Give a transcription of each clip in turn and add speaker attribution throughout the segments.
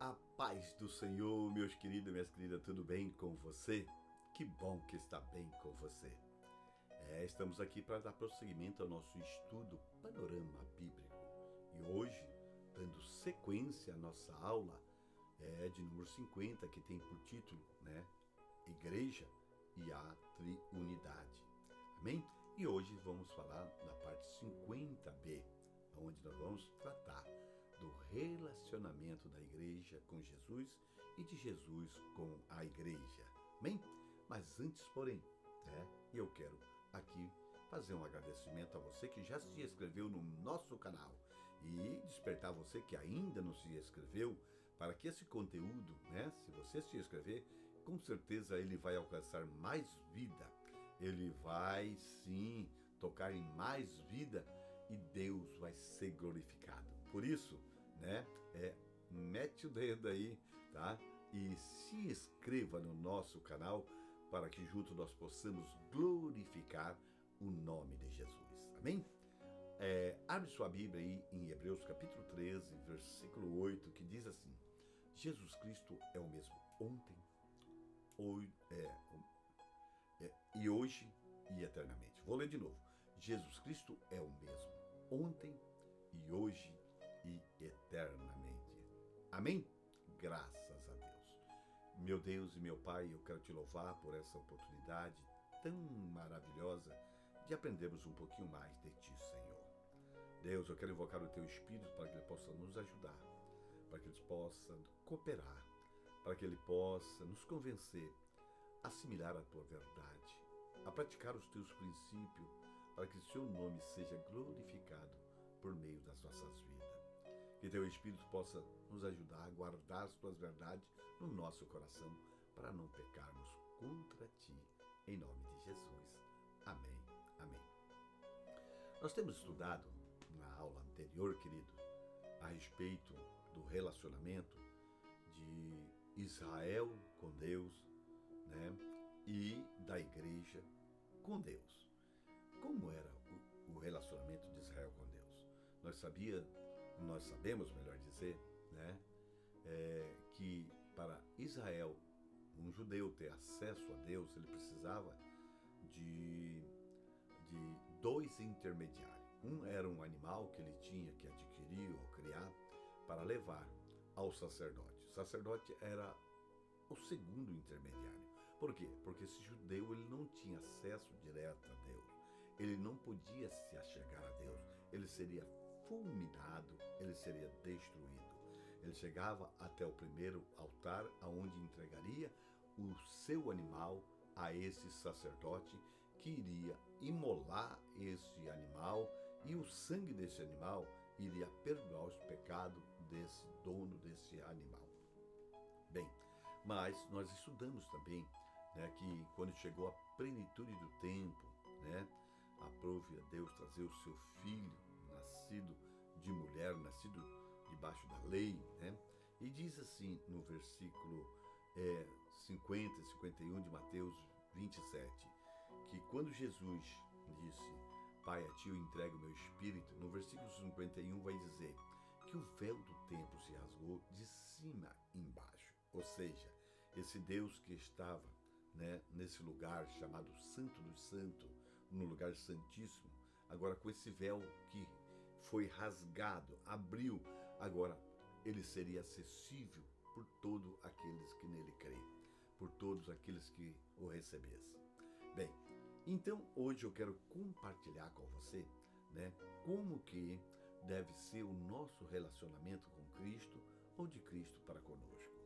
Speaker 1: A paz do Senhor, meus queridos e minhas queridas, tudo bem com você? Que bom que está bem com você. Estamos aqui para dar prosseguimento ao nosso estudo Panorama Bíblico. E hoje, dando sequência à nossa aula, de número 50, que tem por título, Igreja e a Triunidade. Amém? E hoje vamos falar da parte 50b, onde nós vamos tratar do relacionamento da igreja com Jesus e de Jesus com a igreja. Amém? Mas antes, porém, eu quero aqui fazer um agradecimento a você que já se inscreveu no nosso canal e despertar você que ainda não se inscreveu para que esse conteúdo, se você se inscrever, com certeza ele vai alcançar mais vida. Ele vai sim tocar em mais vida e Deus vai ser glorificado. Por isso, mete o dedo aí, tá? E se inscreva no nosso canal para que junto nós possamos glorificar o nome de Jesus. Amém? Abre sua Bíblia aí em Hebreus capítulo 13, versículo 8, que diz assim: Jesus Cristo é o mesmo ontem, e hoje e eternamente. Vou ler de novo. Jesus Cristo é o mesmo ontem e hoje e eternamente. Amém? Graças a Deus. Meu Deus e meu Pai, eu quero te louvar por essa oportunidade tão maravilhosa de aprendermos um pouquinho mais de Ti, Senhor. Deus, eu quero invocar o Teu Espírito para que Ele possa nos ajudar, para que Ele possa cooperar, para que Ele possa nos convencer a assimilar a Tua verdade, a praticar os Teus princípios, para que o Seu nome seja glorificado por meio das nossas vidas. Que Teu Espírito possa nos ajudar a guardar as Tuas verdades no nosso coração, para não pecarmos contra Ti, em nome de Jesus. Amém. Amém. Nós temos estudado na aula anterior, querido, a respeito do relacionamento de Israel com Deus, e da igreja com Deus. Como era o relacionamento de Israel com Deus? Nós sabemos, melhor dizer, que para Israel, um judeu ter acesso a Deus, ele precisava de dois intermediários. Um era um animal que ele tinha que adquirir ou criar para levar ao sacerdote. O sacerdote era o segundo intermediário. Por quê? Porque esse judeu ele não tinha acesso direto a Deus. Ele não podia se achegar a Deus. Ele seria fulminado, ele seria destruído. Ele chegava até o primeiro altar, aonde entregaria o seu animal a esse sacerdote, que iria imolar esse animal, e o sangue desse animal iria perdoar os pecados desse dono desse animal. Bem, mas nós estudamos também que quando chegou a plenitude do tempo, aprove a Deus trazer o seu filho, nascido de mulher, nascido debaixo da lei, e diz assim no versículo 50 e 51 de Mateus 27, que quando Jesus disse: Pai, a Ti eu entrego o meu espírito, no versículo 51 vai dizer que o véu do templo se rasgou de cima embaixo. Ou seja, esse Deus que estava nesse lugar chamado Santo dos Santos, no lugar santíssimo, agora com esse véu que foi rasgado, abriu, agora ele seria acessível por todos aqueles que nele creem, por todos aqueles que o recebessem. Bem, então hoje eu quero compartilhar com você como que deve ser o nosso relacionamento com Cristo ou de Cristo para conosco.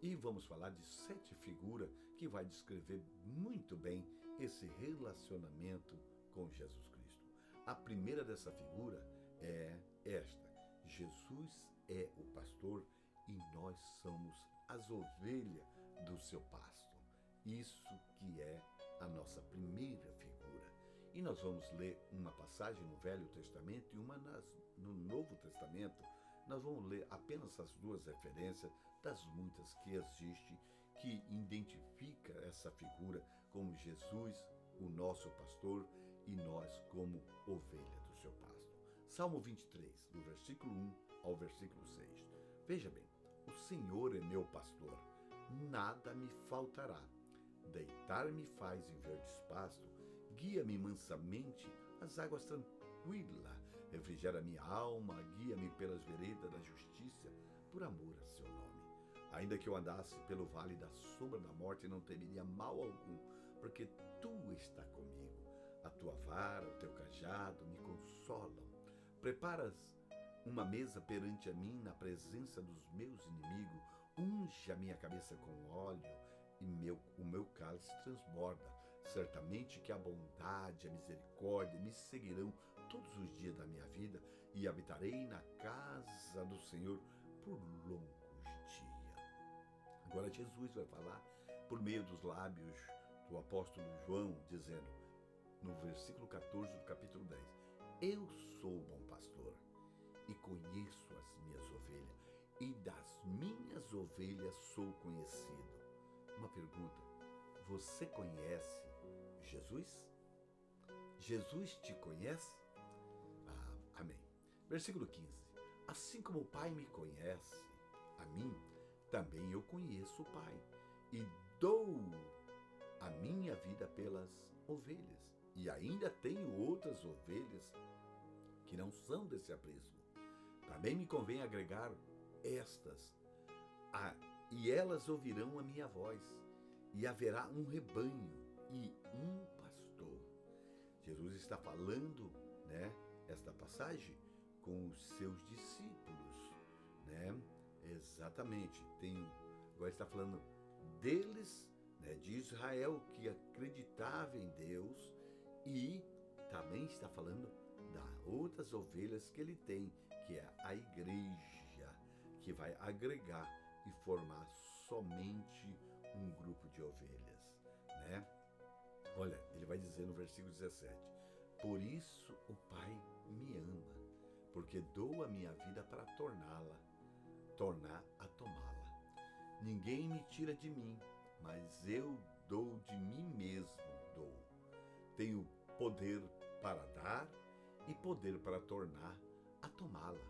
Speaker 1: E vamos falar de 7 figuras que vai descrever muito bem esse relacionamento com Jesus Cristo. A primeira dessa figura é esta: Jesus é o pastor e nós somos as ovelhas do seu pasto. Isso que é a nossa primeira figura. E nós vamos ler uma passagem no Velho Testamento e uma no Novo Testamento. Nós vamos ler apenas as duas referências das muitas que existem, que identifica essa figura como Jesus, o nosso pastor, e nós como ovelha do seu pasto. Salmo 23, do versículo 1 ao versículo 6. Veja bem, o Senhor é meu pastor, nada me faltará. Deitar-me faz em verdes pastos, guia-me mansamente às águas tranquilas, refrigera minha alma, guia-me pelas veredas da justiça, por amor a seu nome. Ainda que eu andasse pelo vale da sombra da morte, não temeria mal algum, porque tu está comigo. A tua vara, o teu cajado me consolam. Preparas uma mesa perante a mim na presença dos meus inimigos, unge a minha cabeça com óleo e o meu cálice transborda. Certamente que a bondade e a misericórdia me seguirão todos os dias da minha vida e habitarei na casa do Senhor por longos dias. Agora Jesus vai falar por meio dos lábios do apóstolo João, dizendo no versículo 14 do capítulo 10, eu sou o bom pastor e conheço as minhas ovelhas, e das minhas ovelhas sou conhecido. Uma pergunta, você conhece Jesus? Jesus te conhece? Amém. Versículo 15, assim como o Pai me conhece, a mim, também eu conheço o Pai, e dou a minha vida pelas ovelhas. E ainda tenho outras ovelhas que não são desse aprisco. Também me convém agregar estas, e elas ouvirão a minha voz, e haverá um rebanho e um pastor. Jesus está falando, esta passagem com os seus discípulos, Exatamente. Agora está falando deles, de Israel, que acreditava em Deus, e também está falando das outras ovelhas que ele tem, que é a igreja, que vai agregar e formar somente um grupo de ovelhas, Olha, ele vai dizer no versículo 17, por isso o Pai me ama, porque dou a minha vida para tornar a tomá-la. Ninguém me tira de mim, mas eu dou de mim mesmo, Tenho poder para dar e poder para tornar a tomá-la.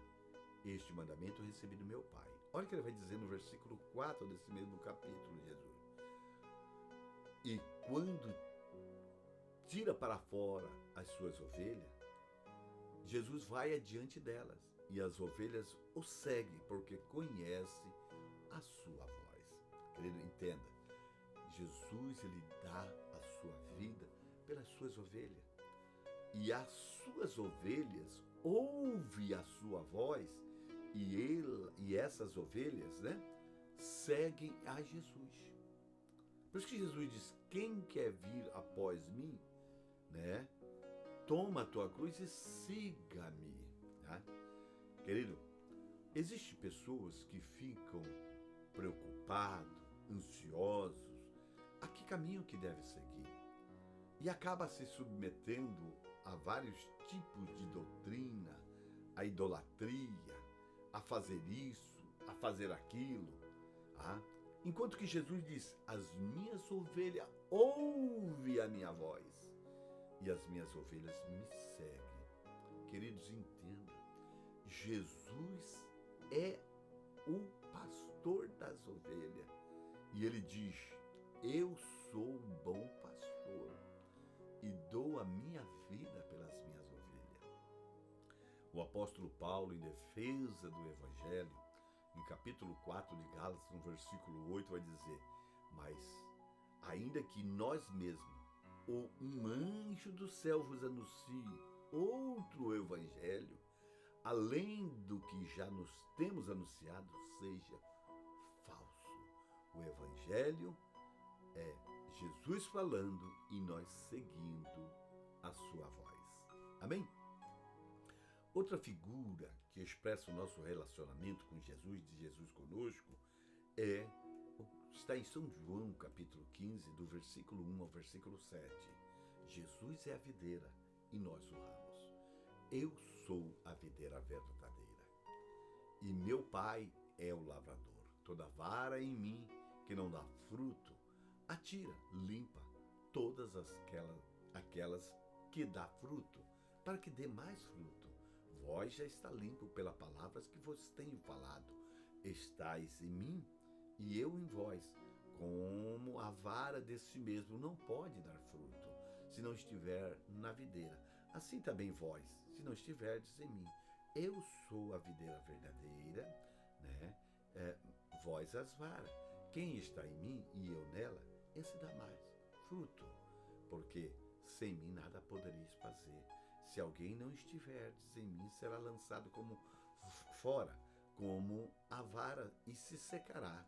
Speaker 1: Este mandamento eu recebi do meu Pai. Olha o que ele vai dizer no versículo 4 desse mesmo capítulo, Jesus. E quando tira para fora as suas ovelhas, Jesus vai adiante delas, e as ovelhas o seguem, porque conhece a sua voz. Querido, entenda, Jesus, ele dá a sua vida pelas suas ovelhas, e as suas ovelhas ouvem a sua voz, e essas ovelhas, seguem a Jesus. Por isso que Jesus diz, quem quer vir após mim, toma a tua cruz e siga-me. Querido, existem pessoas que ficam preocupados, ansiosos, a que caminho que deve seguir, e acaba se submetendo a vários tipos de doutrina, a idolatria, a fazer isso, a fazer aquilo. Enquanto que Jesus diz, as minhas ovelhas ouvem a minha voz, e as minhas ovelhas me seguem. Queridos, entenda, Jesus é o pastor das ovelhas, e ele diz, eu sou um bom pastor, e dou a minha vida pelas minhas ovelhas. O apóstolo Paulo, em defesa do Evangelho, em capítulo 4 de Gálatas, no versículo 8, vai dizer, mas ainda que nós mesmos, ou um anjo do céu vos anuncie outro evangelho, além do que já nos temos anunciado, seja falso. O evangelho é Jesus falando e nós seguindo a sua voz. Amém? Outra figura que expressa o nosso relacionamento com Jesus, de Jesus conosco, está em São João, capítulo 15, do versículo 1 ao versículo 7. Jesus é a videira e nós o ramos. Eu sou a videira verdadeira e meu Pai é o lavrador. Toda vara em mim que não dá fruto, atira, limpa todas aquelas que dá fruto, para que dê mais fruto. Vós já está limpo pelas palavras que vos tenho falado. estáis em mim e eu em vós, como a vara desse mesmo não pode dar fruto, se não estiver na videira. Assim também vós, se não estiverdes em mim. Eu sou a videira verdadeira, né? Vós as varas. Quem está em mim e eu nela, esse dá mais fruto, porque sem mim nada podereis fazer. Se alguém não estiverdes em mim, será lançado como fora, como a vara, e se secará,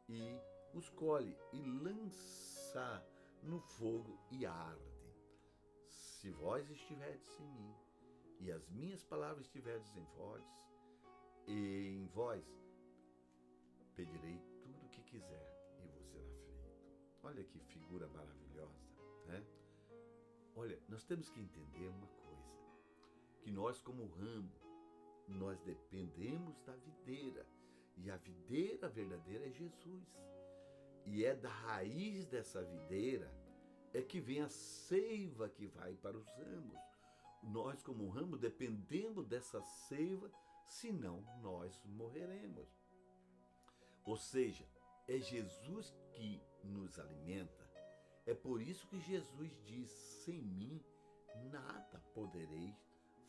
Speaker 1: e os colhe e lança no fogo e arde. Se vós estiverdes em mim, e as minhas palavras estiverdes em vós, pedirei tudo o que quiser e vos será feito. Olha que figura maravilhosa, né? Olha, nós temos que entender uma coisa, que nós como ramo, nós dependemos da videira, e a videira verdadeira é Jesus. E é da raiz dessa videira é que vem a seiva que vai para os ramos. Nós como ramo dependemos dessa seiva, senão nós morreremos. Ou seja, é Jesus que nos alimenta. É por isso que Jesus diz: sem mim nada podereis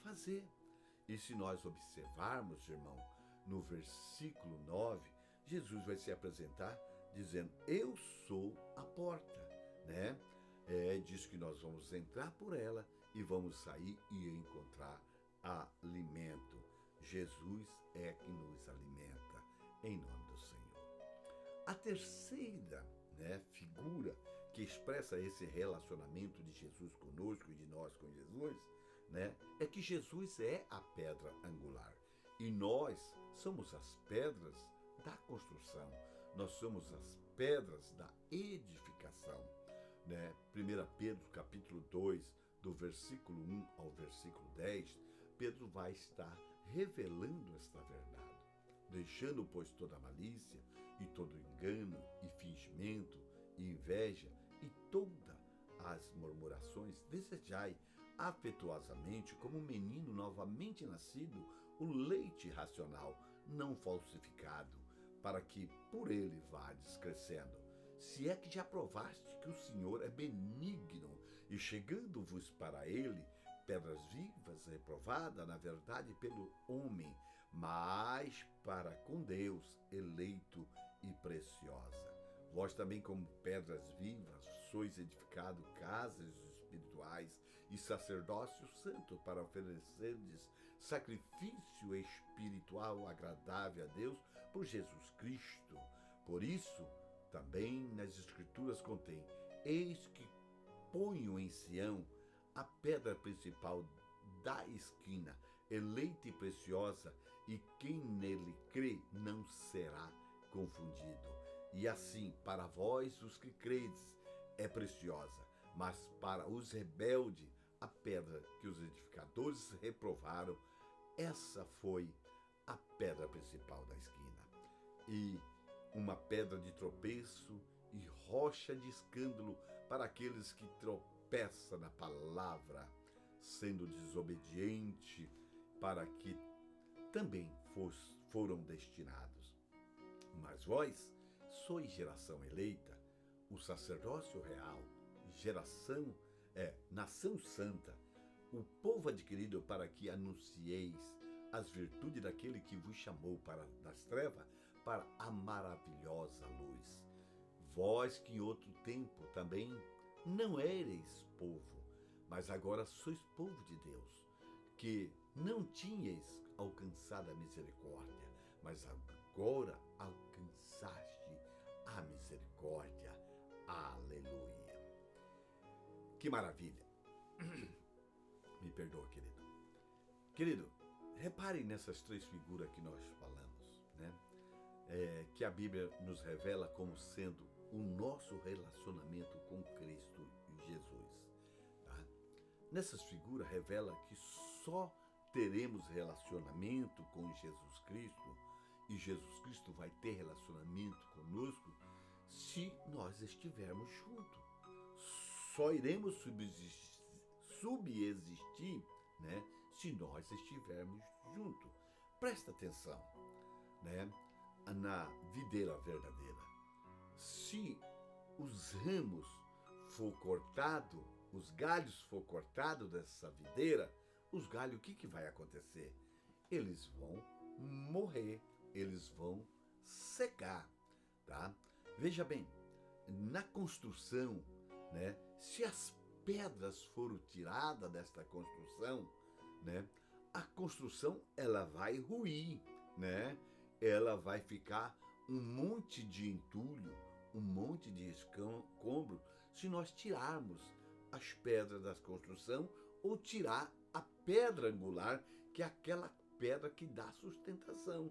Speaker 1: fazer. E se nós observarmos, irmão, no versículo 9, Jesus vai se apresentar dizendo: eu sou a porta, né? Diz que nós vamos entrar por ela e vamos sair e encontrar alimento. Jesus é que nos alimenta, em nome do Senhor. A terceira, né, figura que expressa esse relacionamento de Jesus conosco e de nós com Jesus, né, é que Jesus é a pedra angular e nós somos as pedras da construção, nós somos as pedras da edificação, né? 1 Pedro capítulo 2, do versículo 1 ao versículo 10, Pedro vai estar revelando esta verdade, deixando, pois, toda malícia e todo engano e fingimento e inveja e todas as murmurações, desejai afetuosamente, como um menino novamente nascido, o leite racional, não falsificado, para que por ele vades crescendo. Se é que já provaste que o Senhor é benigno, e chegando-vos para ele, pedras vivas, reprovada, na verdade, pelo homem, mas para com Deus, eleito e preciosa. Vós também, como pedras vivas, sois edificado casas espirituais e sacerdócio santo, para oferecerdes sacrifício espiritual agradável a Deus por Jesus Cristo. Por isso, também nas Escrituras contém: eis que ponho em Sião a pedra principal da esquina, eleita e preciosa, e quem nele crê não será confundido. E assim, para vós, os que credes, é preciosa, mas para os rebeldes, a pedra que os edificadores reprovaram, essa foi a pedra principal da esquina. E uma pedra de tropeço e rocha de escândalo para aqueles que tropeçam na palavra, sendo desobediente, para que também foram destinados. Mas vós sois geração eleita, o sacerdócio real, nação santa, o povo adquirido, para que anuncieis as virtudes daquele que vos chamou das trevas para a maravilhosa luz. Vós que em outro tempo também não éreis povo, mas agora sois povo de Deus, que não tinhais alcançado a misericórdia, mas agora alcançaste a misericórdia. Aleluia! Que maravilha! Me perdoa, querido. Querido, reparem nessas três figuras que nós falamos, né? Que a Bíblia nos revela como sendo o nosso relacionamento com Cristo Jesus. Tá? Nessas figuras revela que só teremos relacionamento com Jesus Cristo, e Jesus Cristo vai ter relacionamento conosco se nós estivermos juntos. Só iremos subsistir, né, se nós estivermos juntos. Presta atenção, né? na videira verdadeira. Se os ramos for cortado, os galhos for cortado dessa videira, os galhos, o que vai acontecer? Eles vão morrer, eles vão secar, tá? Veja bem, na construção, né, se as pedras foram tiradas desta construção, né, a construção ela vai ruir, né? Ela vai ficar um monte de entulho, um monte de escombro, se nós tirarmos as pedras da construção ou tirar a pedra angular, que é aquela pedra que dá sustentação.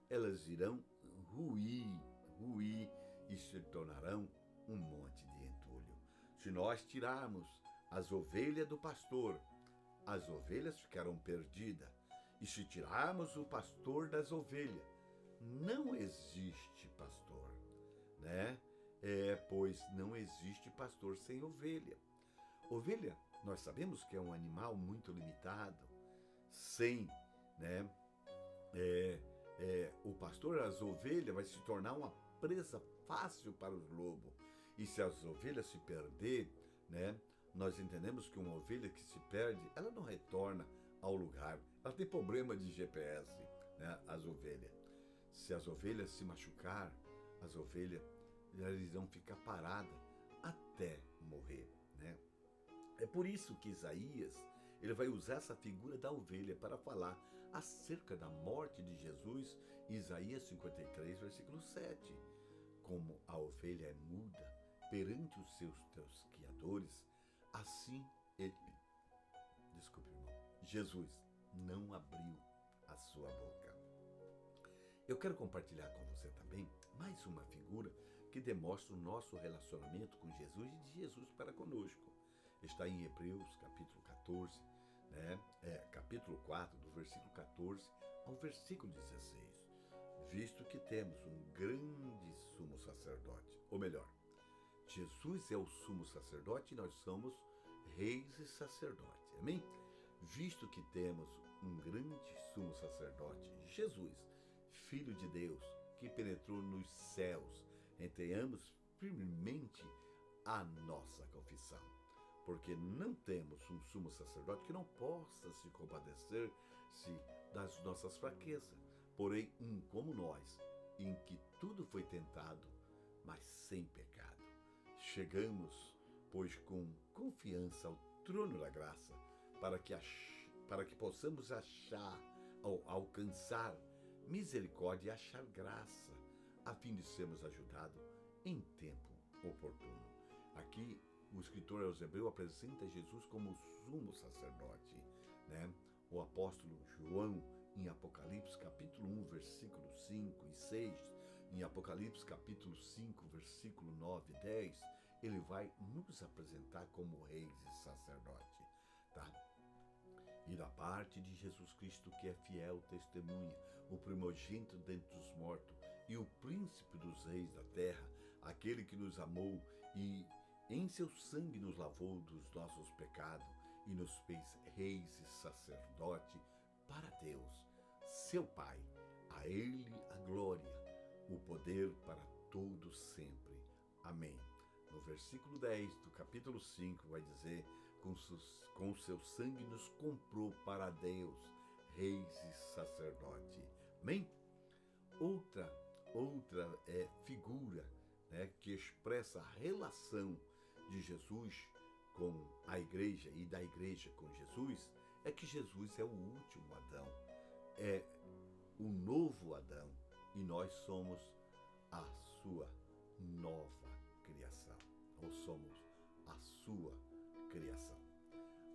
Speaker 1: Elas irão ruir e se tornarão um monte de entulho. Se nós tirarmos as ovelhas do pastor, as ovelhas ficarão perdidas. E se tirarmos o pastor das ovelhas, não existe pastor, né? Pois não existe pastor sem ovelha. Ovelha, nós sabemos que é um animal muito limitado, sem, né? O pastor, as ovelhas, vai se tornar uma presa fácil para os lobos. E se as ovelhas se perder, né? Nós entendemos que uma ovelha que se perde, ela não retorna ao lugar. Ela tem problema de GPS, né? As ovelhas. Se as ovelhas se machucar, as ovelhas elas irão ficar paradas até morrer, né? É por isso que Isaías ele vai usar essa figura da ovelha para falar acerca da morte de Jesus em Isaías 53, versículo 7. Como a ovelha é muda perante os seus tosquiadores, assim Jesus não abriu a sua boca. Eu quero compartilhar com você também mais uma figura que demonstra o nosso relacionamento com Jesus e de Jesus para conosco. Está em Hebreus capítulo 14, né? Capítulo 4, do versículo 14 ao versículo 16. Visto que temos um grande sumo sacerdote, ou melhor, Jesus é o sumo sacerdote e nós somos reis e sacerdotes, amém? Visto que temos um grande sumo sacerdote, Jesus, Filho de Deus, que penetrou nos céus, tenhamos firmemente a nossa confissão, porque não temos um sumo sacerdote que não possa se compadecer-se das nossas fraquezas, porém um como nós, em que tudo foi tentado, mas sem pecado. Chegamos, pois, com confiança ao trono da graça, para que possamos alcançar misericórdia e achar graça, a fim de sermos ajudados em tempo oportuno. Aqui, o escritor aos Hebreus apresenta Jesus como o sumo sacerdote, né? O apóstolo João, em Apocalipse capítulo 1, versículo 5 e 6, em Apocalipse capítulo 5, versículo 9 e 10, ele vai nos apresentar como reis e sacerdote, tá? E da parte de Jesus Cristo, que é fiel testemunha, o primogênito dentre os mortos e o príncipe dos reis da terra, aquele que nos amou e em seu sangue nos lavou dos nossos pecados e nos fez reis e sacerdote para Deus, seu Pai. A Ele a glória, o poder para todos sempre. Amém. No versículo 10 do capítulo 5 vai dizer: com seu sangue nos comprou para Deus, reis e sacerdote. Amém? Outra figura, né, que expressa a relação de Jesus com a igreja e da igreja com Jesus, é que Jesus é o último Adão, é o novo Adão, e nós somos a sua nova criação, ou somos a sua criação.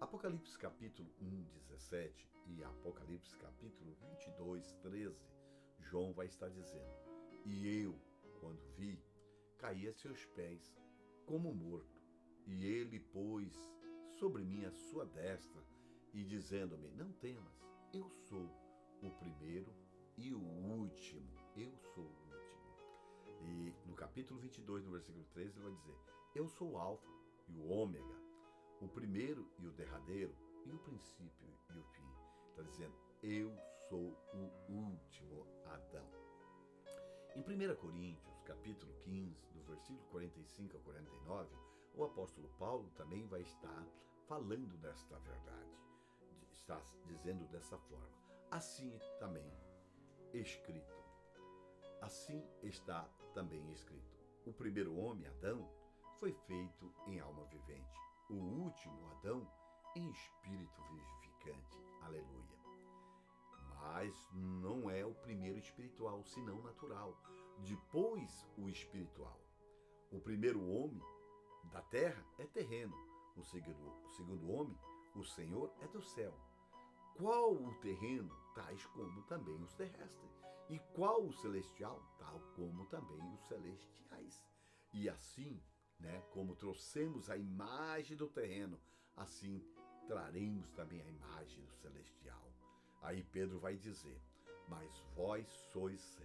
Speaker 1: Apocalipse capítulo 1, 17 e Apocalipse capítulo 22, 13, João vai estar dizendo: e eu, quando vi, caí a seus pés como morto, e ele pôs sobre mim a sua destra, e dizendo-me: não temas, eu sou o primeiro e o último, eu sou o último. E no capítulo 22, no versículo 13, ele vai dizer: eu sou o Alfa e o Ômega, o primeiro e o derradeiro, e o princípio e o fim. Está dizendo: eu sou o último Adão. Em 1 Coríntios, capítulo 15, do versículo 45 a 49, o apóstolo Paulo também vai estar falando desta verdade. Está dizendo dessa forma: assim também escrito. Assim está também escrito. O primeiro homem, Adão, foi feito em alma vivente. O último, Adão, em espírito vivificante. Aleluia. Mas não é o primeiro espiritual, senão natural. Depois o espiritual. O primeiro homem da terra é terreno. O segundo homem, o Senhor, é do céu. Qual o terreno, tais como também os terrestres. E qual o celestial, tal como também os celestiais. E assim, como trouxemos a imagem do terreno, assim traremos também a imagem do celestial. Aí Pedro vai dizer: mas vós sois,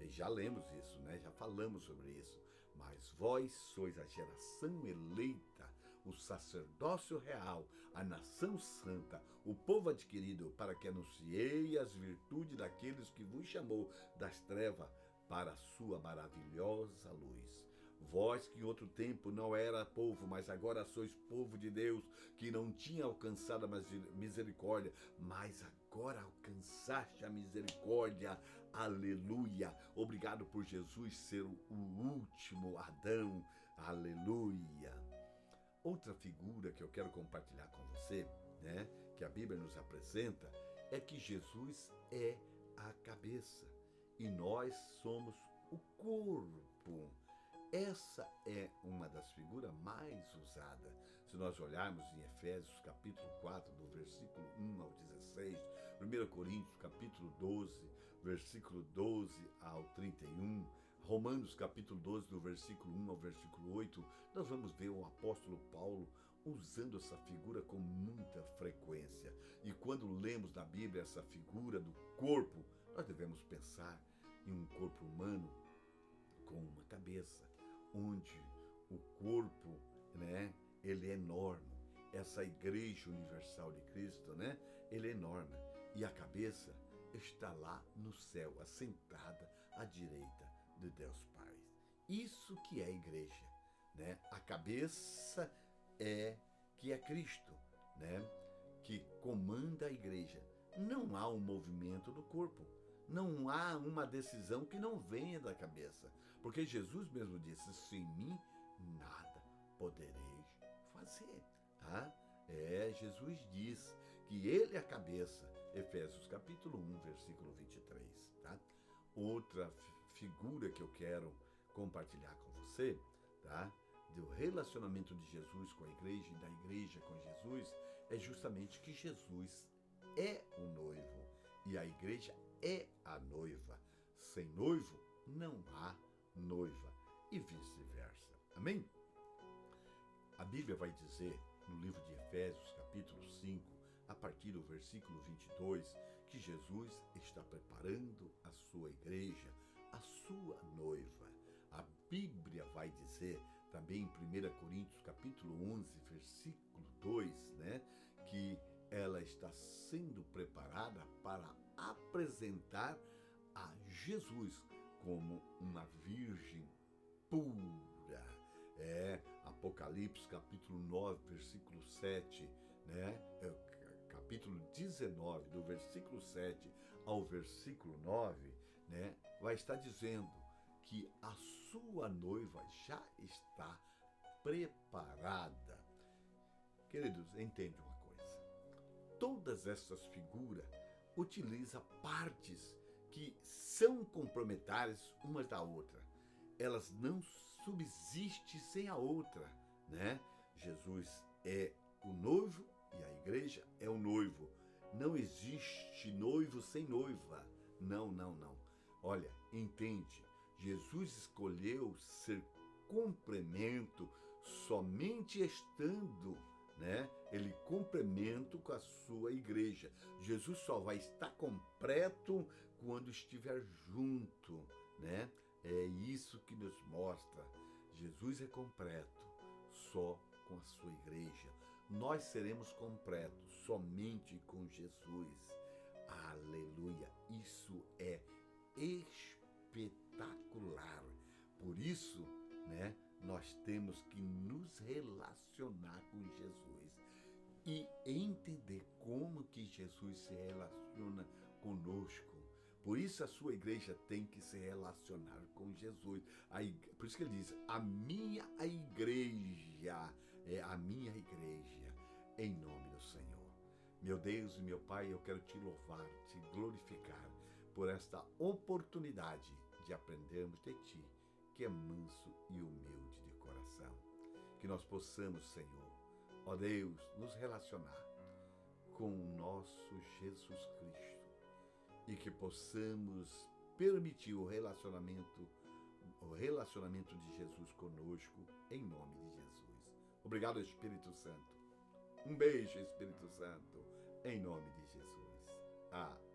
Speaker 1: já lemos isso, já falamos sobre isso, mas vós sois a geração eleita, o sacerdócio real, a nação santa, o povo adquirido, para que anunciei as virtudes daqueles que vos chamou das trevas para a sua maravilhosa luz. Vós que em outro tempo não era povo, mas agora sois povo de Deus, que não tinha alcançado a misericórdia, mas agora alcançaste a misericórdia. Aleluia! Obrigado por Jesus ser o último Adão. Aleluia! Outra figura que eu quero compartilhar com você, que a Bíblia nos apresenta, é que Jesus é a cabeça e nós somos o corpo. Essa é uma das figuras mais usadas. Se nós olharmos em Efésios capítulo 4, do versículo 1 ao 16, 1 Coríntios capítulo 12, versículo 12 ao 31, Romanos capítulo 12, do versículo 1 ao versículo 8, nós vamos ver o apóstolo Paulo usando essa figura com muita frequência. E quando lemos na Bíblia essa figura do corpo, nós devemos pensar em um corpo humano com uma cabeça, onde o corpo, ele é enorme. Essa igreja universal de Cristo, ele é enorme. E a cabeça está lá no céu, assentada à direita de Deus Pai. Isso que é a igreja, A cabeça que é Cristo, Que comanda a igreja. Não há um movimento do corpo. Não há uma decisão que não venha da cabeça. Porque Jesus mesmo disse: sem mim nada podereis fazer. Jesus diz que ele é a cabeça. Efésios capítulo 1, versículo 23. Outra figura que eu quero compartilhar com você, do relacionamento de Jesus com a igreja e da igreja com Jesus, é justamente que Jesus é o noivo e a igreja é a noiva. Sem noivo não há noiva e vice-versa. Amém? A Bíblia vai dizer no livro de Efésios, capítulo 5, a partir do versículo 22, que Jesus está preparando a sua igreja, a sua noiva. A Bíblia vai dizer também em 1 Coríntios, capítulo 11, versículo 2, que ela está sendo preparada para apresentar a Jesus como uma virgem pura. Apocalipse capítulo 9, versículo 7, capítulo 19, do versículo 7 ao versículo 9, vai estar dizendo que a sua noiva já está preparada. Queridos, entende uma coisa. Todas essas figuras utilizam partes que são complementares umas da outra. Elas não subsistem sem a outra, Jesus é o noivo e a igreja é o noivo. Não existe noivo sem noiva. Não. Olha, entende? Jesus escolheu ser complemento somente estando, ele complemento com a sua igreja. Jesus só vai estar completo quando estiver junto, É isso que nos mostra. Jesus é completo só com a sua igreja. Nós seremos completos somente com Jesus. Aleluia! Isso é espetacular. relacionar com Jesus e entender como que Jesus se relaciona conosco. Por isso a sua igreja tem que se relacionar com Jesus. Por isso que ele diz, a minha igreja é a minha igreja, em nome do Senhor. Meu Deus e meu Pai, eu quero te louvar, te glorificar por esta oportunidade de aprendermos de Ti, que é manso e humilde de coração. Que nós possamos, Senhor, ó Deus, nos relacionar com o nosso Jesus Cristo e que possamos permitir o relacionamento de Jesus conosco, em nome de Jesus. Obrigado, Espírito Santo. Um beijo, Espírito Santo, em nome de Jesus.